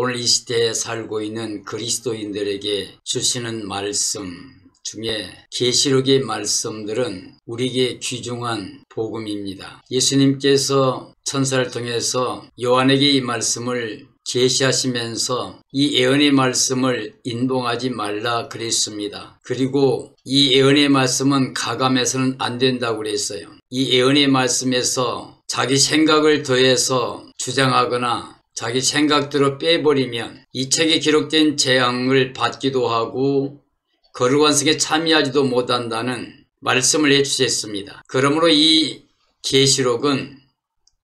오늘 이 시대에 살고 있는 그리스도인들에게 주시는 말씀 중에 계시록의 말씀들은 우리에게 귀중한 복음입니다. 예수님께서 천사를 통해서 요한에게 이 말씀을 계시하시면서 이 예언의 말씀을 인봉하지 말라 그랬습니다. 그리고 이 예언의 말씀은 가감해서는 안 된다고 그랬어요. 이 예언의 말씀에서 자기 생각을 더해서 주장하거나 자기 생각대로 빼버리면 이 책에 기록된 재앙을 받기도 하고 거룩한 성에 참여하지도 못한다는 말씀을 해주셨습니다. 그러므로 이 계시록은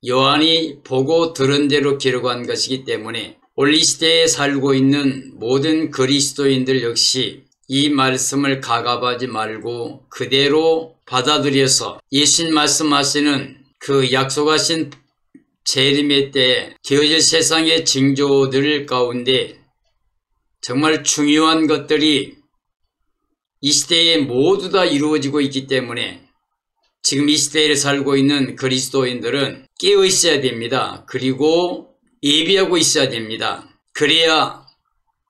요한이 보고 들은 대로 기록한 것이기 때문에 오늘 이 시대에 살고 있는 모든 그리스도인들 역시 이 말씀을 가갑하지 말고 그대로 받아들여서 예수님 말씀하시는 그 약속하신 재림의 때에 되어질 세상의 징조들 가운데 정말 중요한 것들이 이 시대에 모두 다 이루어지고 있기 때문에 지금 이 시대에 살고 있는 그리스도인들은 깨어 있어야 됩니다. 그리고 예비하고 있어야 됩니다. 그래야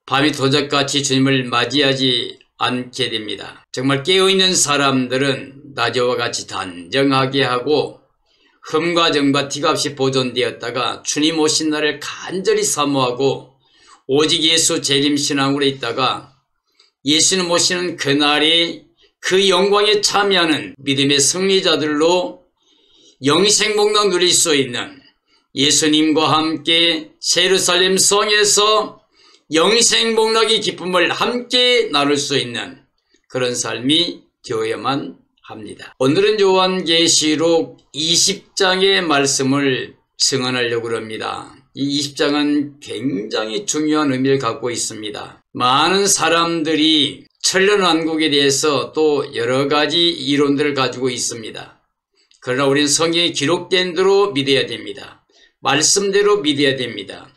밤이 도적같이 주님을 맞이하지 않게 됩니다. 정말 깨어있는 사람들은 낮에와 같이 단정하게 하고 흠과 정과 티가 없이 보존되었다가 주님 오신 날을 간절히 사모하고 오직 예수 재림신앙으로 있다가 예수님 오시는 그날이 그 영광에 참여하는 믿음의 승리자들로 영생복락 누릴 수 있는 예수님과 함께 예루살렘 성에서 영생복락의 기쁨을 함께 나눌 수 있는 그런 삶이 되어야만 합니다. 오늘은 요한계시록 20장의 말씀을 증언하려고 합니다. 이 20장은 굉장히 중요한 의미를 갖고 있습니다. 많은 사람들이 천년왕국에 대해서 또 여러 가지 이론들을 가지고 있습니다. 그러나 우리는 성경에 기록된 대로 믿어야 됩니다. 말씀대로 믿어야 됩니다.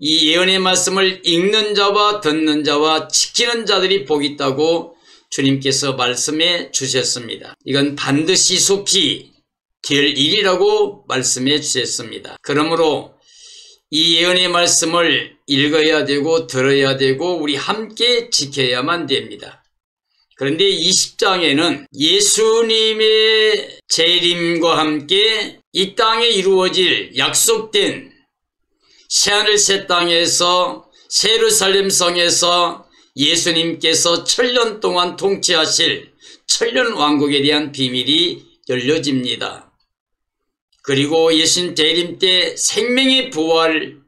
이 예언의 말씀을 읽는 자와 듣는 자와 지키는 자들이 복이 있다고 주님께서 말씀해 주셨습니다. 이건 반드시 속히 될 일이라고 말씀해 주셨습니다. 그러므로 이 예언의 말씀을 읽어야 되고 들어야 되고 우리 함께 지켜야만 됩니다. 그런데 20장에는 예수님의 재림과 함께 이 땅에 이루어질 약속된 새하늘 새 땅에서 예루살렘 성에서 예수님께서 천년 동안 통치하실 천년 왕국에 대한 비밀이 열려집니다. 그리고 예수님 재림 때 생명의 부활,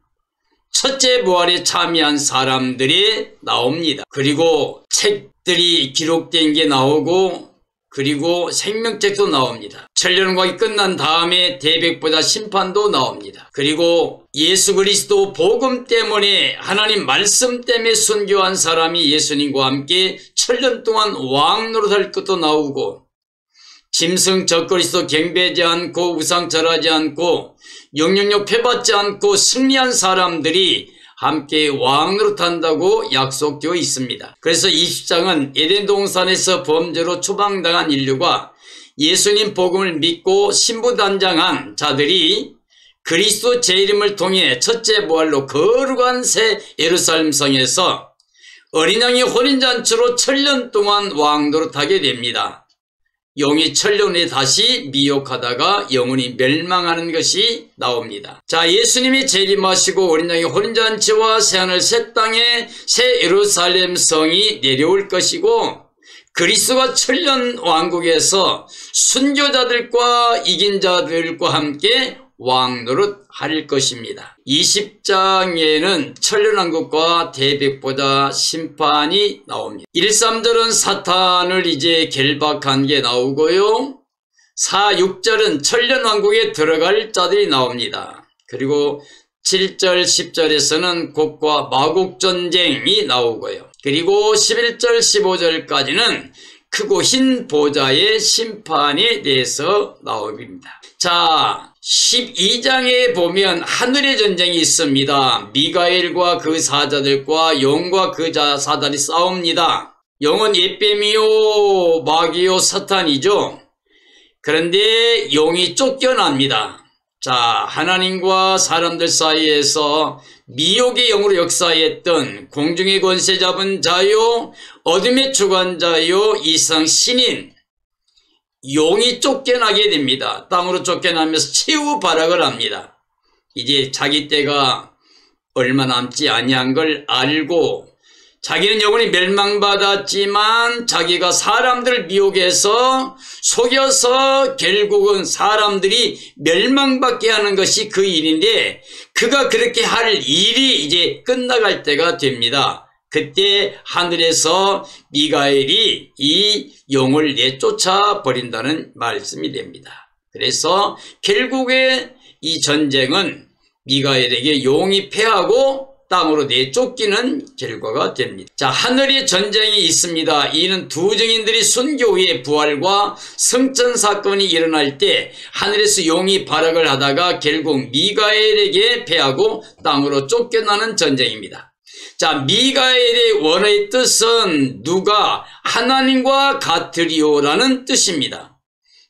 첫째 부활에 참여한 사람들이 나옵니다. 그리고 책들이 기록된 게 나오고 그리고 생명책도 나옵니다. 천년왕국이 끝난 다음에 대백보다 심판도 나옵니다. 그리고 예수 그리스도 복음 때문에 하나님 말씀 때문에 순교한 사람이 예수님과 함께 천년 동안 왕 노릇할 것도 나오고 짐승 적그리스도 경배하지 않고 우상 절하지 않고 영영력 패받지 않고 승리한 사람들이 함께 왕 노릇한다고 약속되어 있습니다. 그래서 20장은 에덴 동산에서 범죄로 추방당한 인류가 예수님 복음을 믿고 신부단장한 자들이 그리스도 재림을 통해 첫째 부활로 거룩한 새 예루살렘 성에서 어린 양의 혼인잔치로 천년 동안 왕 노릇하게 됩니다. 영이 천년에 다시 미혹하다가 영원히 멸망하는 것이 나옵니다. 자, 예수님이 재림하시고 어린 양의 혼인잔치와 새하늘 새 땅에 새 예루살렘 성이 내려올 것이고 그리스도가 천년 왕국에서 순교자들과 이긴 자들과 함께 왕노릇 할 것입니다. 20장에는 천년왕국과 대백보다 심판이 나옵니다. 1, 3절은 사탄을 이제 결박한 게 나오고요. 4, 6절은 천년왕국에 들어갈 자들이 나옵니다. 그리고 7절, 10절에서는 곡과 마곡전쟁이 나오고요. 그리고 11절, 15절까지는 크고 흰 보좌의 심판에 대해서 나옵니다. 자, 12장에 보면 하늘의 전쟁이 있습니다. 미가엘과 그 사자들과 영과 그 사단이 싸웁니다. 영은 옛뱀이요 마귀요 사탄이죠. 그런데 영이 쫓겨납니다. 자, 하나님과 사람들 사이에서 미혹의 영으로 역사했던 공중의 권세 잡은 자요, 어둠의 주관자요, 이상 신인 용이 쫓겨나게 됩니다. 땅으로 쫓겨나면서 최후 발악을 합니다. 이제 자기 때가 얼마 남지 아니한 걸 알고 자기는 영원히 멸망받았지만 자기가 사람들을 미혹해서 속여서 결국은 사람들이 멸망받게 하는 것이 그 일인데, 그가 그렇게 할 일이 이제 끝나갈 때가 됩니다. 그때 하늘에서 미가엘이 이 용을 내쫓아 버린다는 말씀이 됩니다. 그래서 결국에 이 전쟁은 미가엘에게 용이 패하고 땅으로 내쫓기는 결과가 됩니다. 자, 하늘의 전쟁이 있습니다. 이는 두 증인들이 순교의 부활과 승천 사건이 일어날 때 하늘에서 용이 발악을 하다가 결국 미가엘에게 패하고 땅으로 쫓겨나는 전쟁입니다. 자, 미가엘의 원어의 뜻은 누가 하나님과 같으리오라는 뜻입니다.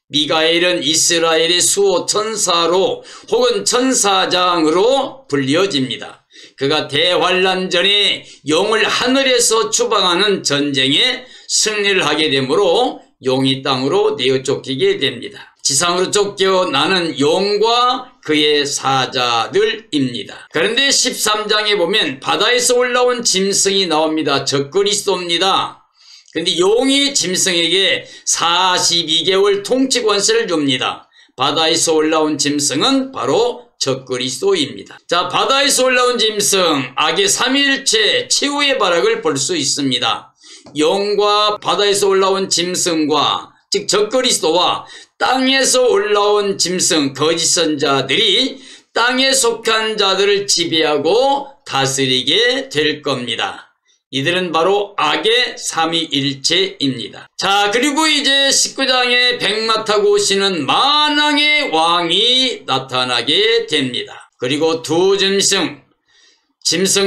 미가엘은 이스라엘의 수호 천사로 혹은 천사장으로 불려집니다. 그가 대환란 전에 용을 하늘에서 추방하는 전쟁에 승리를 하게 되므로 용이 땅으로 내어쫓기게 됩니다. 지상으로 쫓겨나는 용과 그의 사자들입니다. 그런데 13장에 보면 바다에서 올라온 짐승이 나옵니다. 적그리스도입니다. 그런데 용이 짐승에게 42개월 통치 권세를 줍니다. 바다에서 올라온 짐승은 바로 적그리스도입니다. 자, 바다에서 올라온 짐승, 악의 삼위일체 최후의 발악을 볼 수 있습니다. 용과 바다에서 올라온 짐승과 즉 적그리스도와 땅에서 올라온 짐승 거짓 선자들이 땅에 속한 자들을 지배하고 다스리게 될 겁니다. 이들은 바로 악의 삼위일체입니다. 자, 그리고 이제 19장에 백마 타고 오시는 만왕의 왕이 나타나게 됩니다. 그리고 두 짐승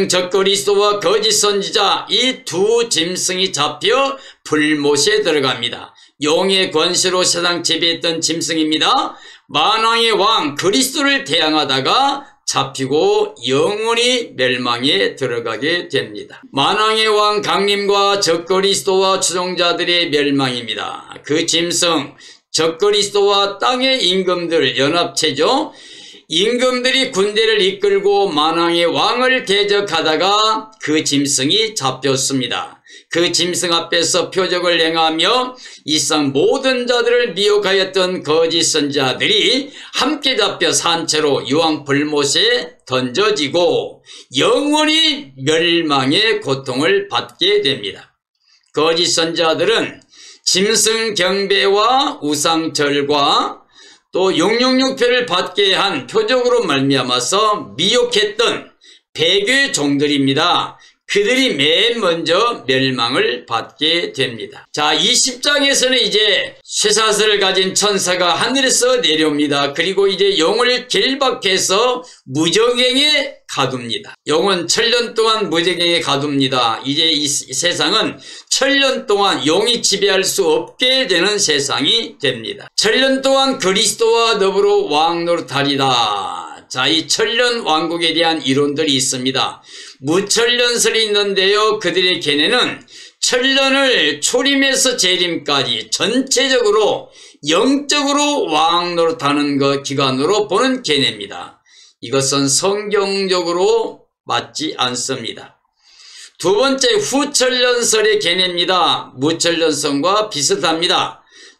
적그리스도와 거짓 선지자, 이 두 짐승이 잡혀 불못에 들어갑니다. 용의 권세로 세상 지배했던 짐승입니다. 만왕의 왕 그리스도를 대항하다가 잡히고 영원히 멸망에 들어가게 됩니다. 만왕의 왕 강림과 적그리스도와 추종자들의 멸망입니다. 그 짐승 적그리스도와 땅의 임금들 연합체죠. 임금들이 군대를 이끌고 만왕의 왕을 대적하다가 그 짐승이 잡혔습니다. 그 짐승 앞에서 표적을 행하며 이상 모든 자들을 미혹하였던 거짓 선자들이 함께 잡혀 산채로 유황 불못에 던져지고 영원히 멸망의 고통을 받게 됩니다. 거짓 선자들은 짐승 경배와 우상절과 또 666표를 받게 한 표적으로 말미암아서 미혹했던 배교의 종들입니다. 그들이 맨 먼저 멸망을 받게 됩니다. 자, 20장에서는 이제 쇠사슬을 가진 천사가 하늘에서 내려옵니다. 그리고 이제 용을 결박해서 무적행에 가둡니다. 용은 1000년 동안 무적행에 가둡니다. 이제 이 세상은 1000년 동안 용이 지배할 수 없게 되는 세상이 됩니다. 1000년 동안 그리스도와 더불어 왕 노릇하리다. 자, 이 1000년 왕국에 대한 이론들이 있습니다. 무천년설이 있는데요. 그들의 견해는 1000년을 초림에서 재림까지 전체적으로 영적으로 왕 노릇하는 것 기간으로 보는 견해입니다. 이것은 성경적으로 맞지 않습니다. 두 번째, 후천년설의 견해입니다. 무천년설과 비슷합니다.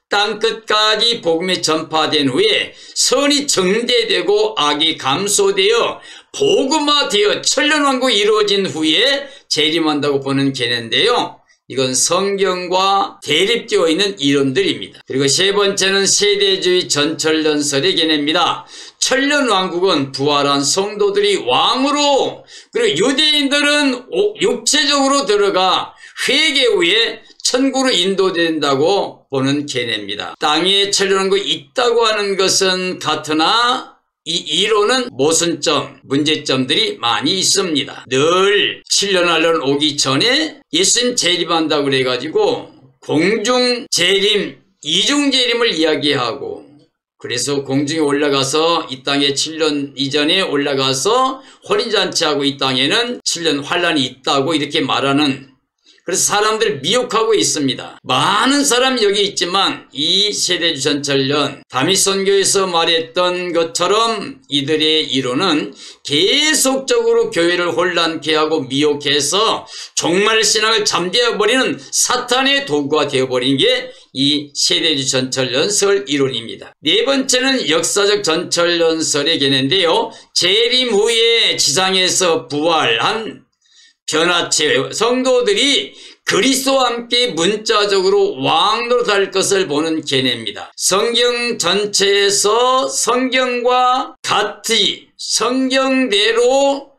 땅끝까지 복음이 전파된 후에 선이 정대되고 악이 감소되어 복음화되어 천년왕국이 이루어진 후에 재림한다고 보는 견해인데요. 이건 성경과 대립되어 있는 이론들입니다. 그리고 세 번째는 세대주의 전천년설의 견해입니다. 천년왕국은 부활한 성도들이 왕으로, 그리고 유대인들은 육체적으로 들어가 회개 후에 천국으로 인도된다고 보는 견해입니다. 땅에 천년왕국이 있다고 하는 것은 같으나 이 이론은 모순점, 문제점들이 많이 있습니다. 늘 7년환란 오기 전에 예수님 재림한다고 그래가지고 공중 재림, 이중 재림을 이야기하고 그래서 공중에 올라가서 이 땅에 7년 이전에 올라가서 혼인잔치하고 이 땅에는 7년 환란이 있다고 이렇게 말하는, 그래서 사람들 미혹하고 있습니다. 많은 사람이 여기 있지만 이 세대주 전철련 다윗 선교에서 말했던 것처럼 이들의 이론은 계속적으로 교회를 혼란케 하고 미혹해서 종말 신앙을 잠재워버리는 사탄의 도구가 되어버린 게 이 세대주 전철연설 이론입니다. 네 번째는 역사적 전철연설의 개념인데요. 재림 후에 지상에서 부활한 변화체 성도들이 그리스도와 함께 문자적으로 왕노릇할 것을 보는 개념입니다. 성경 전체에서 성경과 같이 성경대로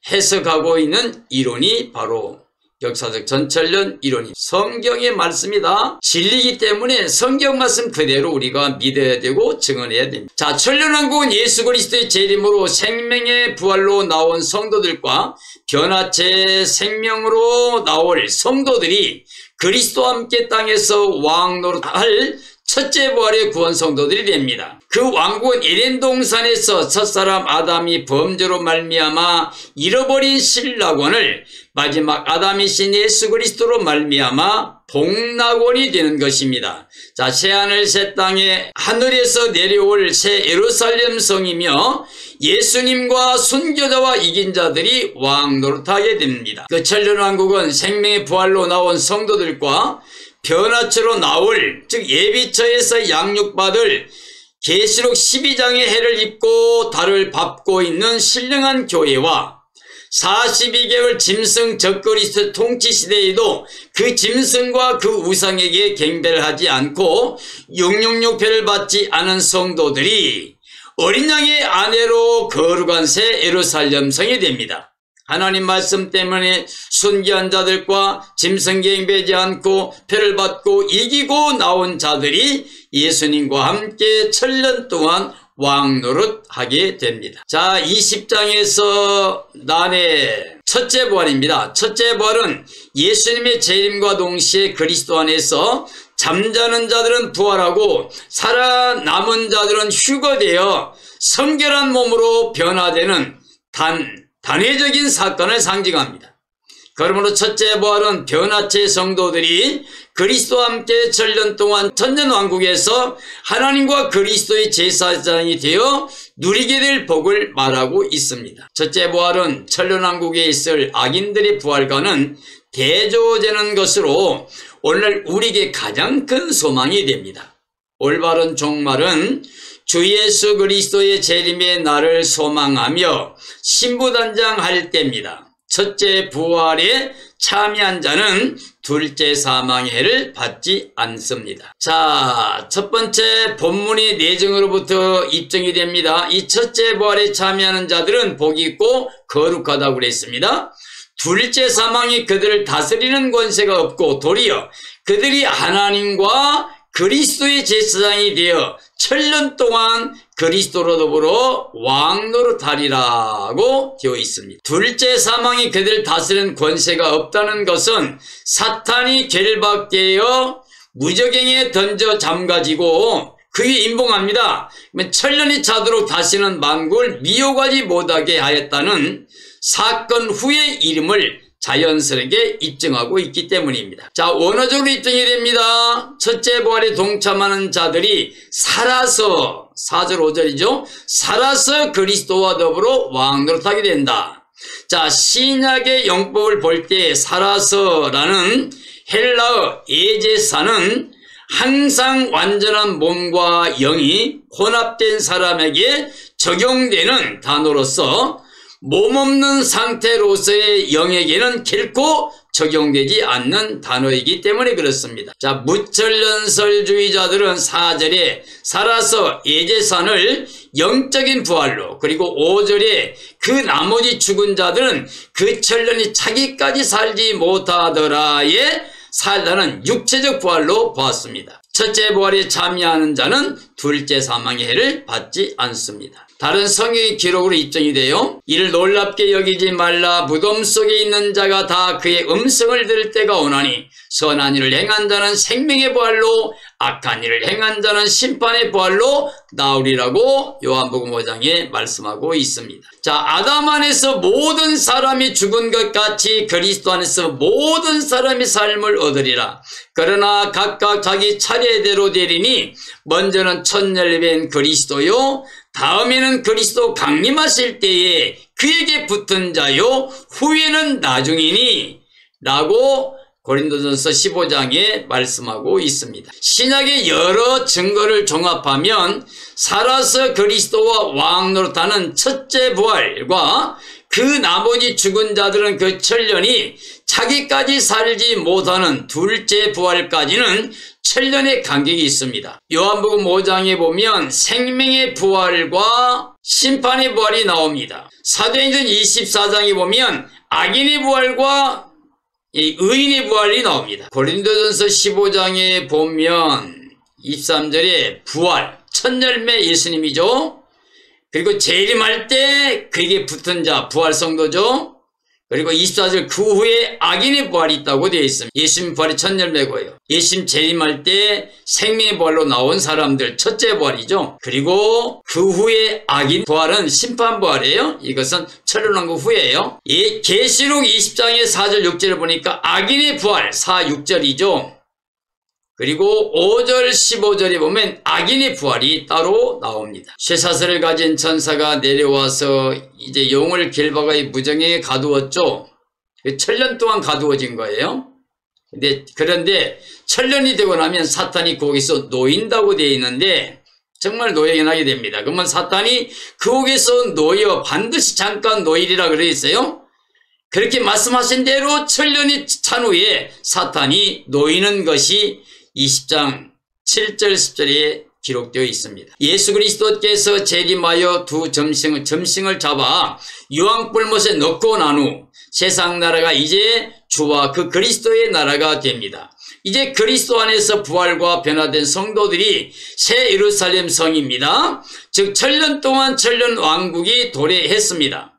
해석하고 있는 이론이 바로 역사적 전철련 이론입니다. 성경의 말씀이다. 진리이기 때문에 성경 말씀 그대로 우리가 믿어야 되고 증언해야 됩니다. 자, 천년왕국은 예수 그리스도의 재림으로 생명의 부활로 나온 성도들과 변화체 생명으로 나올 성도들이 그리스도와 함께 땅에서 왕노릇할 첫째 부활의 구원 성도들이 됩니다. 그 왕국은 에덴 동산에서 첫사람 아담이 범죄로 말미암아 잃어버린 신락원을 마지막 아담이신 예수 그리스도로 말미암아 복락원이 되는 것입니다. 자, 새하늘 새 땅에 하늘에서 내려올 새 예루살렘 성이며 예수님과 순교자와 이긴 자들이 왕노릇하게 됩니다. 그 천년왕국은 생명의 부활로 나온 성도들과 변화체로 나올, 즉 예비처에서 양육받을 계시록 12장의 해를 입고 달을 밟고 있는 신령한 교회와 42개월 짐승 적그리스도 통치 시대에도 그 짐승과 그 우상에게 경배를 하지 않고 666표를 받지 않은 성도들이 어린 양의 아내로 거룩한 새 예루살렘 성이 됩니다. 하나님 말씀 때문에 순교한 자들과 짐승 경배하지 않고 표를 받고 이기고 나온 자들이 예수님과 함께 1000년 동안 왕노릇하게 됩니다. 자, 20장에서 난의 첫째 부활입니다. 첫째 부활은 예수님의 재림과 동시에 그리스도 안에서 잠자는 자들은 부활하고 살아남은 자들은 휴거되어 성결한 몸으로 변화되는 단회적인 사건을 상징합니다. 그러므로 첫째 부활은 변화체 성도들이 그리스도와 함께 1000년 동안 천년왕국에서 하나님과 그리스도의 제사장이 되어 누리게 될 복을 말하고 있습니다. 첫째 부활은 천년왕국에 있을 악인들의 부활과는 대조되는 것으로 오늘 우리에게 가장 큰 소망이 됩니다. 올바른 종말은 주 예수 그리스도의 재림의 날을 소망하며 신부단장할 때입니다. 첫째 부활에 참여한 자는 둘째 사망의 해를 받지 않습니다. 자, 첫 번째 본문의 내정으로부터 입증이 됩니다. 이 첫째 부활에 참여하는 자들은 복이 있고 거룩하다고 그랬습니다. 둘째 사망이 그들을 다스리는 권세가 없고 도리어 그들이 하나님과 그리스도의 제사장이 되어 1000년 동안 그리스도로 더불어 왕노릇하리라고 되어 있습니다. 둘째 사망이 그들을 다스리는 권세가 없다는 것은 사탄이 결박되어 무저갱에 던져 잠가지고 그 위에 임봉합니다. 1000년이 차도록 다시는 만국을 미혹하지 못하게 하였다는 사건 후의 이름을 자연스럽게 입증하고 있기 때문입니다. 자, 원어적으로 입증이 됩니다. 첫째 부활에 동참하는 자들이 살아서 4절 5절이죠. 살아서 그리스도와 더불어 왕노릇하게 된다. 자, 신약의 영법을 볼 때 살아서라는 헬라어 에제사는 항상 완전한 몸과 영이 혼합된 사람에게 적용되는 단어로서 몸 없는 상태로서의 영에게는 결코 적용되지 않는 단어이기 때문에 그렇습니다. 자, 무천년설주의자들은 4절에 살아서 예제산을 영적인 부활로, 그리고 5절에 그 나머지 죽은 자들은 그 천년이 차기까지 살지 못하더라에 살다는 육체적 부활로 보았습니다. 첫째 부활에 참여하는 자는 둘째 사망의 해를 받지 않습니다. 다른 성경의 기록으로 입증이 돼요. 이를 놀랍게 여기지 말라. 무덤 속에 있는 자가 다 그의 음성을 들을 때가 오나니 선한 일을 행한 자는 생명의 부활로 악한 일을 행한 자는 심판의 부활로 나오리라고 요한복음 5장에 말씀하고 있습니다. 자, 아담 안에서 모든 사람이 죽은 것 같이 그리스도 안에서 모든 사람이 삶을 얻으리라. 그러나 각각 자기 차례대로 되리니 먼저는 첫열배인 그리스도요, 다음에는 그리스도 강림하실 때에 그에게 붙은 자요, 후에는 나중이니 라고 고린도전서 15장에 말씀하고 있습니다. 신약의 여러 증거를 종합하면 살아서 그리스도와 왕 노릇하는 첫째 부활과 그 나머지 죽은 자들은 그 천년이 자기까지 살지 못하는 둘째 부활까지는 천년의 간격이 있습니다. 요한복음 5장에 보면 생명의 부활과 심판의 부활이 나옵니다. 사도행전 24장에 보면 악인의 부활과 의인의 부활이 나옵니다. 고린도전서 15장에 보면 23절에 부활, 첫 열매 예수님이죠. 그리고 재림할 때 그에게 붙은 자, 부활 성도죠. 그리고 24절 그 후에 악인의 부활이 있다고 되어 있습니다. 예수님 부활이 첫 열매고요. 예수님 재림할 때 생명의 부활로 나온 사람들 첫째 부활이죠. 그리고 그 후에 악인 부활은 심판 부활이에요. 이것은 천년왕국 후에요. 계시록 20장의 4절 6절을 보니까 악인의 부활 4, 6절이죠. 그리고 5절 15절에 보면 악인의 부활이 따로 나옵니다. 쇠사슬을 가진 천사가 내려와서 이제 용을 길바가의 무정에 가두었죠. 천년 동안 가두어진 거예요. 그런데 천년이 되고 나면 사탄이 거기서 놓인다고 되어 있는데 정말 노예하게 됩니다. 그러면 사탄이 거기서 놓여 반드시 잠깐 놓이리라 그래 있어요. 그렇게 말씀하신 대로 천년이 찬 후에 사탄이 놓이는 것이 20장 7절 10절에 기록되어 있습니다. 예수 그리스도께서 재림하여 두 점싱을 잡아 유황불못에 넣고 난 후 세상 나라가 이제 주와 그 그리스도의 나라가 됩니다. 이제 그리스도 안에서 부활과 변화된 성도들이 새 예루살렘 성입니다. 즉 천년 동안 천년 왕국이 도래했습니다.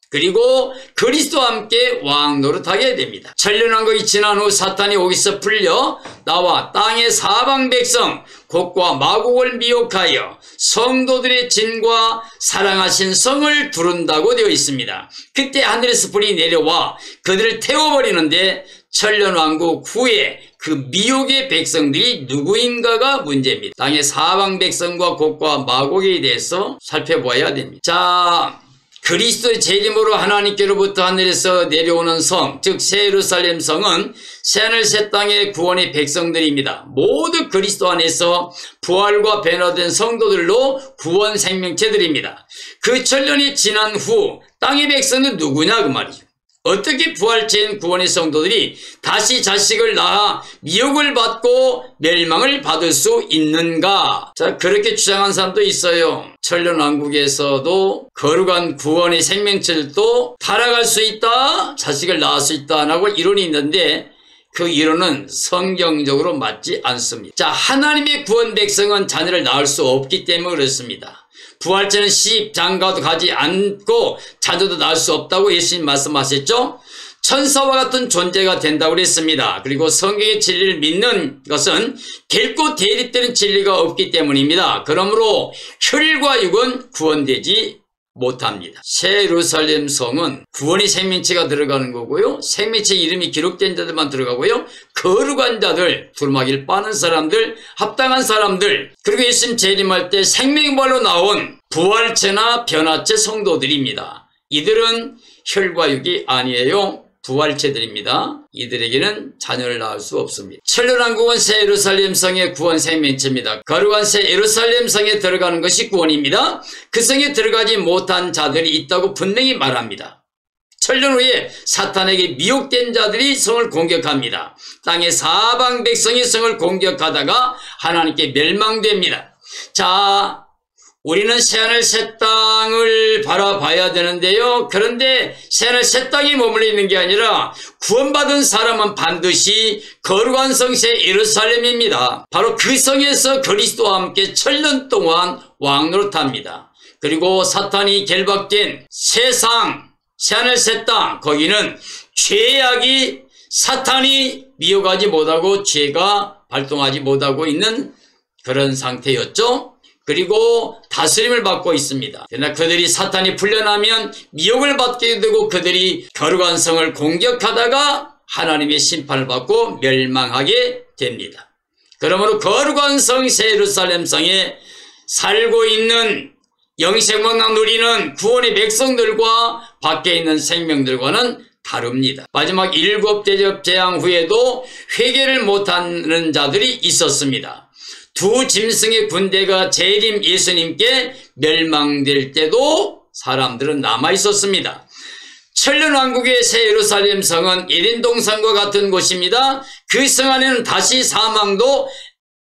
그리고 그리스도와 함께 왕 노릇하게 됩니다. 천년왕국이 지난 후 사탄이 거기서 풀려 나와 땅의 사방 백성 곡과 마곡을 미혹하여 성도들의 진과 사랑하신 성을 두른다고 되어 있습니다. 그때 하늘에서 불이 내려와 그들을 태워버리는데 천년왕국 후에 그 미혹의 백성들이 누구인가가 문제입니다. 땅의 사방 백성과 곡과 마곡에 대해서 살펴보아야 됩니다. 자, 그리스도의 재림으로 하나님께로부터 하늘에서 내려오는 성, 즉 새 예루살렘 성은 새하늘 새 땅의 구원의 백성들입니다. 모두 그리스도 안에서 부활과 변화된 성도들로 구원 생명체들입니다. 그 천년이 지난 후 땅의 백성은 누구냐 그 말이죠. 어떻게 부활체인 구원의 성도들이 다시 자식을 낳아 미혹을 받고 멸망을 받을 수 있는가? 자, 그렇게 주장한 사람도 있어요. 천년왕국에서도 거룩한 구원의 생명체들도 타락할 수 있다, 자식을 낳을 수 있다라고 이론이 있는데 그 이론은 성경적으로 맞지 않습니다. 자, 하나님의 구원 백성은 자녀를 낳을 수 없기 때문에 그렇습니다. 부활체는 시, 장가도 가지 않고 자녀도 낳을 수 없다고 예수님 말씀하셨죠. 천사와 같은 존재가 된다고 그랬습니다. 그리고 성경의 진리를 믿는 것은 결코 대립되는 진리가 없기 때문입니다. 그러므로 혈과 육은 구원되지 못합니다. 새 예루살렘 성은 구원의 생명체가 들어가는 거고요. 생명체 이름이 기록된 자들만 들어가고요. 거룩한 자들, 두루마기를 빠는 사람들, 합당한 사람들, 그리고 예수님 재림할 때 생명발로 나온 부활체나 변화체 성도들입니다. 이들은 혈과 육이 아니에요. 부활체들입니다. 이들에게는 자녀를 낳을 수 없습니다. 천년왕국은 새 예루살렘 성의 구원 생명체입니다. 거룩한 새 예루살렘 성에 들어가는 것이 구원입니다. 그 성에 들어가지 못한 자들이 있다고 분명히 말합니다. 천년 후에 사탄에게 미혹된 자들이 성을 공격합니다. 땅의 사방 백성이 성을 공격하다가 하나님께 멸망됩니다. 자, 우리는 새하늘 새 땅을 바라봐야 되는데요. 그런데 새하늘 새 땅이 머물러 있는 게 아니라 구원받은 사람은 반드시 거룩한 성 새 예루살렘입니다. 바로 그 성에서 그리스도와 함께 천년 동안 왕노릇합니다. 그리고 사탄이 결박된 세상, 새하늘 새 땅, 거기는 죄악이 사탄이 미혹하지 못하고 죄가 발동하지 못하고 있는 그런 상태였죠. 그리고 다스림을 받고 있습니다. 그러나 그들이 사탄이 풀려나면 미혹을 받게 되고 그들이 거룩한 성을 공격하다가 하나님의 심판을 받고 멸망하게 됩니다. 그러므로 거룩한 성 새 예루살렘 성에 살고 있는 영생망랑 누리는 구원의 백성들과 밖에 있는 생명들과는 다릅니다. 마지막 7 대접 재앙 후에도 회개를 못하는 자들이 있었습니다. 두 짐승의 군대가 재림 예수님께 멸망될 때도 사람들은 남아 있었습니다. 천년왕국의 새 예루살렘 성은 에덴 동산과 같은 곳입니다. 그 성 안에는 다시 사망도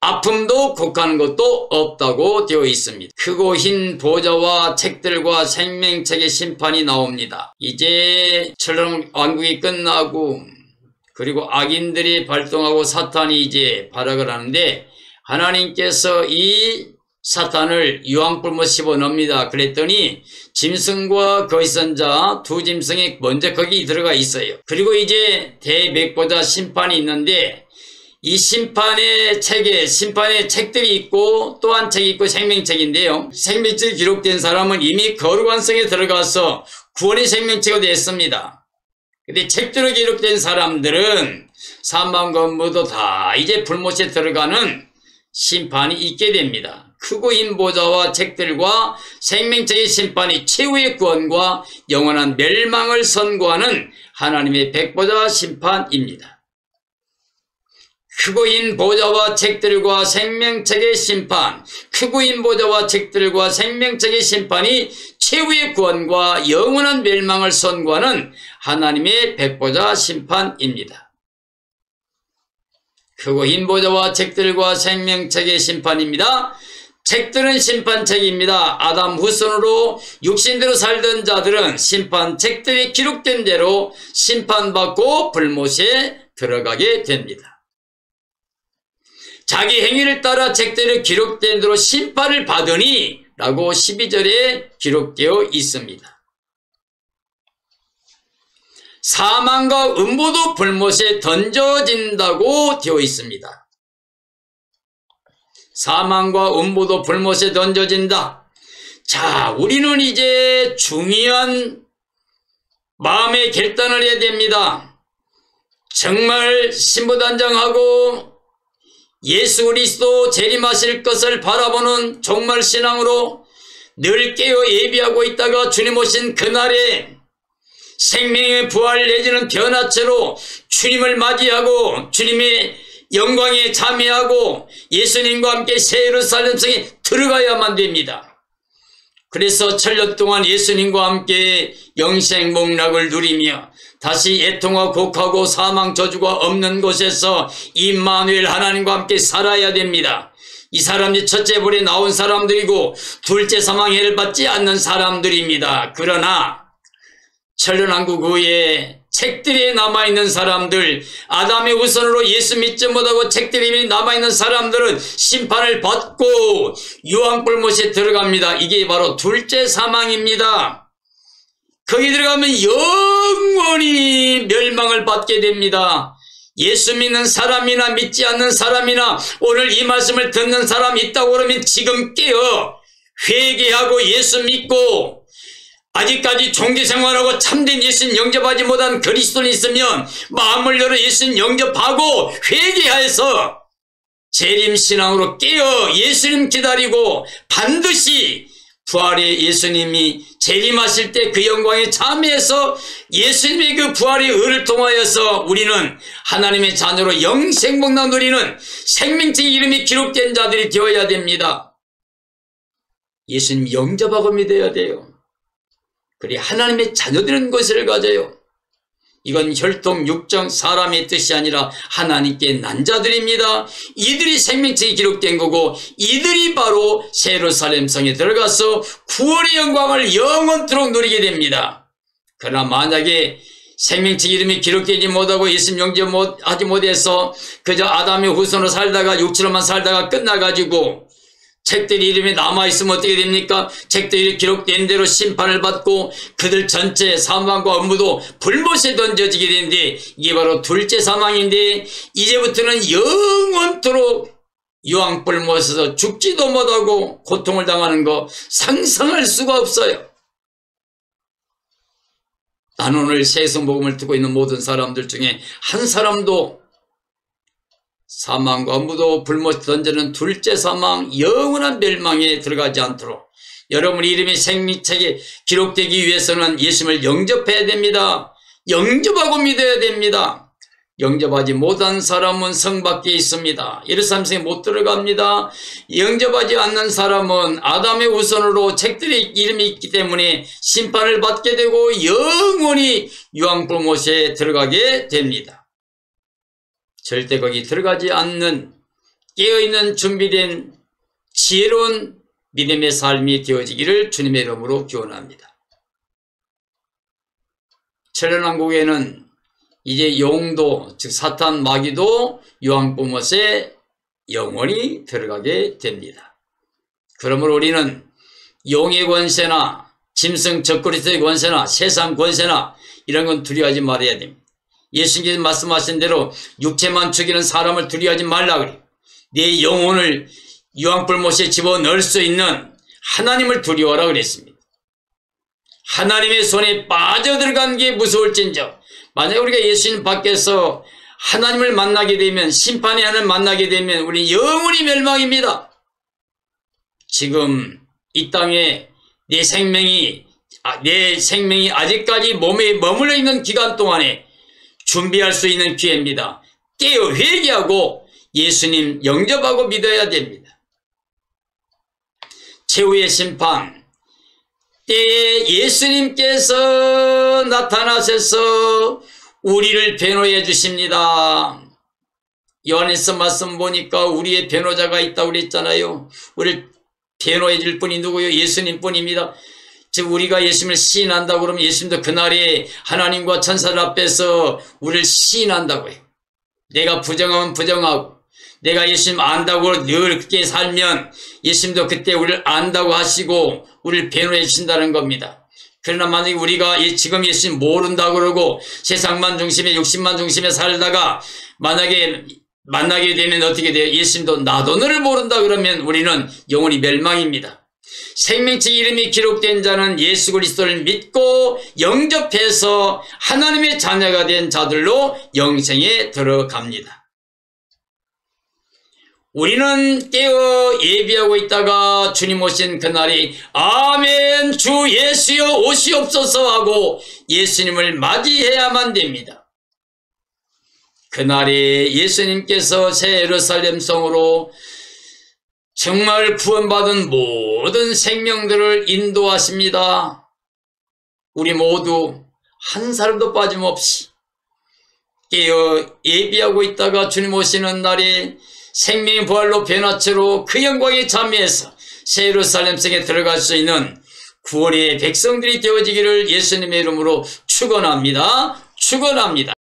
아픔도 곡하는 것도 없다고 되어 있습니다. 크고 흰 보좌와 책들과 생명책의 심판이 나옵니다. 이제 천년왕국이 끝나고 그리고 악인들이 발동하고 사탄이 이제 발악을 하는데 하나님께서 이 사탄을 유황불못 집어넣습니다. 그랬더니 짐승과 거기 있은 자 두 짐승이 먼저 거기 들어가 있어요. 그리고 이제 대백보자 심판이 있는데 이 심판의 책들이 있고 또 한 책이 있고 생명책인데요. 생명책이 기록된 사람은 이미 거룩한 성에 들어가서 구원의 생명책이 됐습니다. 근데 책들에 기록된 사람들은 사망과 모두 다 이제 불못에 들어가는 심판이 있게 됩니다. 크고 흰 보좌와 책들과 생명책의 심판이 최후의 구원과 영원한 멸망을 선고하는 하나님의 백보자 심판입니다. 크고 흰 보좌와 책들과 생명책의 심판, 크고 흰 보좌와 책들과 생명책의 심판이 최후의 구원과 영원한 멸망을 선고하는 하나님의 백보자 심판입니다. 크고 흰 보좌와 책들과 생명책의 심판입니다. 책들은 심판책입니다. 아담 후손으로 육신대로 살던 자들은 심판책들이 기록된 대로 심판받고 불못에 들어가게 됩니다. 자기 행위를 따라 책들이 기록된 대로 심판을 받으니 라고 12절에 기록되어 있습니다. 사망과 음부도 불못에 던져진다고 되어 있습니다. 사망과 음부도 불못에 던져진다. 자, 우리는 이제 중요한 마음의 결단을 해야 됩니다. 정말 신부단장하고 예수 그리스도 재림하실 것을 바라보는 종말 신앙으로 늘 깨어 예비하고 있다가 주님 오신 그날에 생명의 부활 내지는 변화체로 주님을 맞이하고 주님의 영광에 참여하고 예수님과 함께 새 예루살렘 성에 들어가야만 됩니다. 그래서 천년 동안 예수님과 함께 영생 목락을 누리며 다시 애통과 곡하고 사망 저주가 없는 곳에서 임마누엘 하나님과 함께 살아야 됩니다. 이 사람이 첫째 불에 나온 사람들이고 둘째 사망해를 받지 않는 사람들입니다. 그러나 천년왕국 후에 책들이 남아있는 사람들, 아담의 후손으로 예수 믿지 못하고 책들이 남아있는 사람들은 심판을 받고 유황불못에 들어갑니다. 이게 바로 둘째 사망입니다. 거기 들어가면 영원히 멸망을 받게 됩니다. 예수 믿는 사람이나 믿지 않는 사람이나 오늘 이 말씀을 듣는 사람이 있다고 그러면 지금 깨어 회개하고 예수 믿고 아직까지 종교생활하고 참된 예수님 영접하지 못한 그리스도인이 있으면 마음을 열어 예수님 영접하고 회개해서 재림신앙으로 깨어 예수님 기다리고 반드시 부활의 예수님이 재림하실 때 그 영광에 참여해서 예수님의 그 부활의 의를 통하여서 우리는 하나님의 자녀로 영생복락 누리는 생명책 이름이 기록된 자들이 되어야 됩니다. 예수님 영접하고 믿어야 돼요. 그리 하나님의 자녀들은 것을 가져요. 이건 혈통 육정 사람의 뜻이 아니라 하나님께 난 자들입니다. 이들이 생명책이 기록된 거고 이들이 바로 새 예루살렘 성에 들어가서 구원의 영광을 영원토록 누리게 됩니다. 그러나 만약에 생명책 이름이 기록되지 못하고 예수님 영접하지 못해서 그저 아담의 후손으로 살다가 육체로만 살다가 끝나가지고 책들이 이름이 남아있으면 어떻게 됩니까? 책들이 기록된 대로 심판을 받고 그들 전체 사망과 업무도 불못에 던져지게 되는데, 이게 바로 둘째 사망인데, 이제부터는 영원토록 유황불못에서 죽지도 못하고 고통을 당하는 거 상상할 수가 없어요. 나는 오늘 새성복음을 듣고 있는 모든 사람들 중에 한 사람도 사망과 업무도 불못에 던지는 둘째 사망, 영원한 멸망에 들어가지 않도록 여러분 이름이 생명책에 기록되기 위해서는 예수님을 영접해야 됩니다. 영접하고 믿어야 됩니다. 영접하지 못한 사람은 성 밖에 있습니다. 예루살렘성에 못 들어갑니다. 영접하지 않는 사람은 아담의 후손으로 책들의 이름이 있기 때문에 심판을 받게 되고 영원히 유황불못에 들어가게 됩니다. 절대 거기 들어가지 않는 깨어있는 준비된 지혜로운 믿음의 삶이 되어지기를 주님의 이름으로 기원합니다. 천년왕국에는 이제 영도, 즉 사탄 마귀도 유황불못에 영원히 들어가게 됩니다. 그러므로 우리는 용의 권세나 짐승 적그리스도의 권세나 세상 권세나 이런 건 두려워하지 말아야 됩니다. 예수님께서 말씀하신 대로 육체만 죽이는 사람을 두려워하지 말라 그래요. 내 영혼을 유황불못에 집어넣을 수 있는 하나님을 두려워하라 그랬습니다. 하나님의 손에 빠져들어간 게 무서울진저, 만약 우리가 예수님 밖에서 하나님을 만나게 되면, 심판의 하나님을 만나게 되면 우리 영원히 멸망입니다. 지금 이 땅에 내 생명이 아직까지 몸에 머물러 있는 기간 동안에 준비할 수 있는 기회입니다. 깨어 회개하고 예수님 영접하고 믿어야 됩니다. 최후의 심판 때에 예수님께서 나타나셔서 우리를 변호해 주십니다. 요한에서 말씀 보니까 우리의 변호자가 있다고 그랬잖아요. 우리를 변호해 줄 분이 누구요? 예수님 뿐입니다. 즉 우리가 예수님을 시인한다고 그러면 예수님도 그날에 하나님과 천사들 앞에서 우리를 시인한다고 해요. 내가 부정하면 부정하고, 내가 예수님 안다고 늘 그렇게 살면 예수님도 그때 우리를 안다고 하시고 우리를 변호해 주신다는 겁니다. 그러나 만약에 우리가 지금 예수님 모른다고 그러고 세상만 중심에 육신만 중심에 살다가 만약에 만나게 되면 어떻게 돼요? 예수님도 나도 너를 모른다 그러면 우리는 영원히 멸망입니다. 생명책 이름이 기록된 자는 예수 그리스도를 믿고 영접해서 하나님의 자녀가 된 자들로 영생에 들어갑니다. 우리는 깨어 예비하고 있다가 주님 오신 그날이 아멘 주 예수여 오시옵소서 하고 예수님을 맞이해야만 됩니다. 그날에 예수님께서 새 예루살렘 성으로 정말 구원받은 모든 생명들을 인도하십니다. 우리 모두 한 사람도 빠짐없이 깨어 예비하고 있다가 주님 오시는 날에 생명의 부활로 변화체로 그 영광에 참여해서 새 예루살렘 성에 들어갈 수 있는 구원의 백성들이 되어지기를 예수님의 이름으로 축원합니다. 축원합니다.